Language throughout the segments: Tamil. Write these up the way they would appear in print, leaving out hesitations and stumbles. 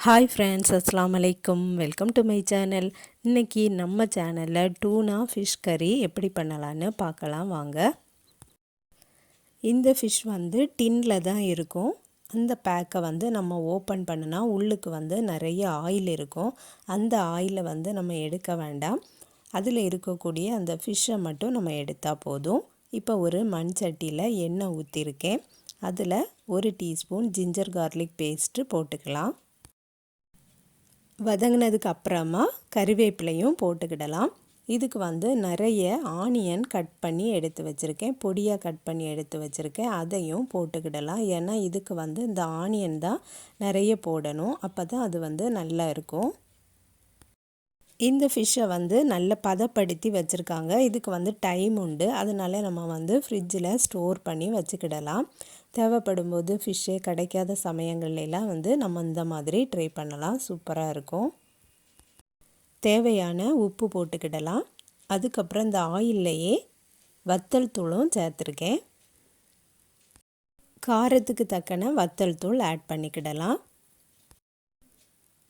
ஹாய் ஃப்ரெண்ட்ஸ், அஸ்ஸலாமு அலைக்கும். Welcome to my channel. இன்றைக்கி நம்ம சேனலில் டூனா ஃபிஷ் கறி எப்படி பண்ணலான்னு பார்க்கலாம் வாங்க. இந்த ஃபிஷ் டின்னில் தான் இருக்கும். அந்த பேக்கை நம்ம ஓப்பன் பண்ணினா உள்ளுக்கு நிறைய ஆயில் இருக்கும். அந்த ஆயிலை நம்ம எடுக்க வேண்டாம். அதில் இருக்கக்கூடிய அந்த ஃபிஷ்ஷை மட்டும் நம்ம எடுத்தால் போதும். இப்போ ஒரு மண் சட்டியில் எண்ணெய் ஊற்றிருக்கேன். அதில் 1 டீஸ்பூன் ஜிஞ்சர் கார்லிக் பேஸ்ட்டு போட்டுக்கலாம். வதங்கினதுக்கு அப்புறமா கறிவேப்பிலையும் போட்டுக்கிடலாம். இதுக்கு நிறைய ஆனியன் கட் பண்ணி எடுத்து வச்சுருக்கேன், பொடியாக கட் பண்ணி எடுத்து வச்சுருக்கேன். அதையும் போட்டுக்கிடலாம். ஏன்னா இதுக்கு இந்த ஆனியன் தான் நிறைய போடணும். அப்போ தான் அது நல்லா இருக்கும். இந்த ஃபிஷ்ஷை நல்ல பதப்படுத்தி வச்சுருக்காங்க. இதுக்கு டைம் உண்டு. அதனால நம்ம ஃப்ரிட்ஜில் ஸ்டோர் பண்ணி வச்சுக்கிடலாம். தேவைப்படும் போது ஃபிஷ்ஷே கிடைக்காத சமயங்கள்லாம் நம்ம இந்த மாதிரி ட்ரை பண்ணலாம். சூப்பராக இருக்கும். தேவையான உப்பு போட்டுக்கிடலாம். அதுக்கப்புறம் இந்த ஆயில்லையே வத்தல் தூளும் சேர்த்துருக்கேன். காரத்துக்கு தக்கன வத்தல் தூள் ஆட் பண்ணிக்கிடலாம்.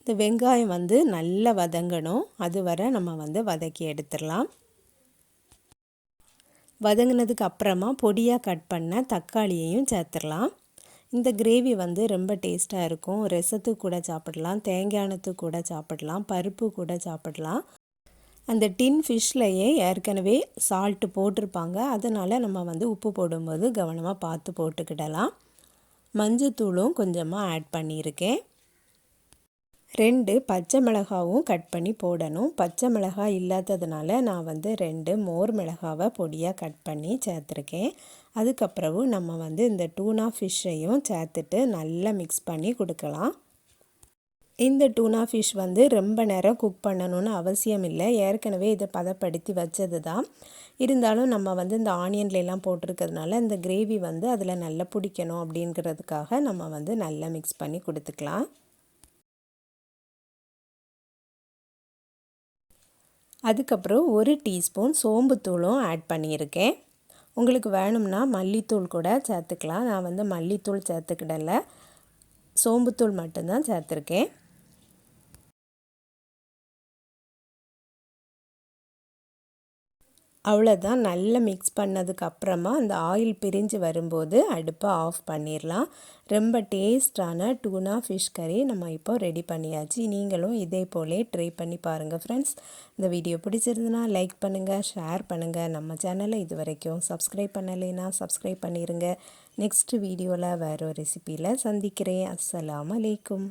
இந்த வெங்காயம் நல்லா வதங்கணும். அது வரை நம்ம வதக்கி எடுத்துடலாம். வதங்கினதுக்கு அப்புறமா பொடியாக கட் பண்ண தக்காளியையும் சேர்த்துடலாம். இந்த கிரேவி ரொம்ப டேஸ்ட்டாக இருக்கும். ரசத்துக்கு கூட சாப்பிடலாம், தேங்காய்னத்துக்கு கூட சாப்பிடலாம், பருப்பு கூட சாப்பிடலாம். அந்த டின் ஃபிஷ்லையே ஏற்கனவே சால்ட்டு போட்டிருப்பாங்க. அதனால் நம்ம உப்பு போடும்போது கவனமாக பார்த்து போட்டுக்கிடலாம். மஞ்சத்தூளும் கொஞ்சமாக ஆட் பண்ணியிருக்கேன். 2 பச்சை மிளகாவும் கட் பண்ணி போடணும். பச்சை மிளகாய் இல்லாததுனால நான் 2 மோர் மிளகாவை பொடியாக கட் பண்ணி சேர்த்துருக்கேன். அதுக்கப்புறம் நம்ம இந்த டூனா ஃபிஷ்ஷையும் சேர்த்துட்டு நல்லா மிக்ஸ் பண்ணி கொடுக்கலாம். இந்த டூனா ஃபிஷ் ரொம்ப நேரம் குக் பண்ணணும்னு அவசியம் இல்லை. ஏற்கனவே இதை பதப்படுத்தி வச்சது தான். இருந்தாலும் நம்ம இந்த ஆனியன்லாம் போட்டிருக்கிறதுனால இந்த கிரேவி அதில் நல்லா பிடிக்கணும் அப்படிங்கிறதுக்காக நம்ம நல்லா மிக்ஸ் பண்ணி கொடுத்துக்கலாம். அதுக்கப்புறம் 1 டீஸ்பூன் சோம்புத்தூளும் ஆட் பண்ணியிருக்கேன். உங்களுக்கு வேணும்னா மல்லித்தூள் கூட சேர்த்துக்கலாம். நான் மல்லித்தூள் சேர்த்துக்கிடல, சோம்புத்தூள் மட்டும்தான் சேர்த்துருக்கேன். அவ்வளோதான். நல்லா மிக்ஸ் பண்ணதுக்கு அப்புறமா அந்த ஆயில் பிரிஞ்சு வரும்போது அடுப்பை ஆஃப் பண்ணிடலாம். ரொம்ப டேஸ்டான டூனா ஃபிஷ் கறி நம்ம இப்போ ரெடி பண்ணியாச்சு. நீங்களும் இதே போலே ட்ரை பண்ணி பாருங்கள் ஃப்ரெண்ட்ஸ். இந்த வீடியோ பிடிச்சிருந்துன்னா லைக் பண்ணுங்கள், ஷேர் பண்ணுங்கள். நம்ம சேனலை இது வரைக்கும் சப்ஸ்கிரைப் பண்ணலைன்னா சப்ஸ்கிரைப் பண்ணிடுங்க. நெக்ஸ்ட் வீடியோவில் வேறு ஒரு ரெசிப்பியில் சந்திக்கிறேன். அஸ்ஸலாமு அலைக்கும்.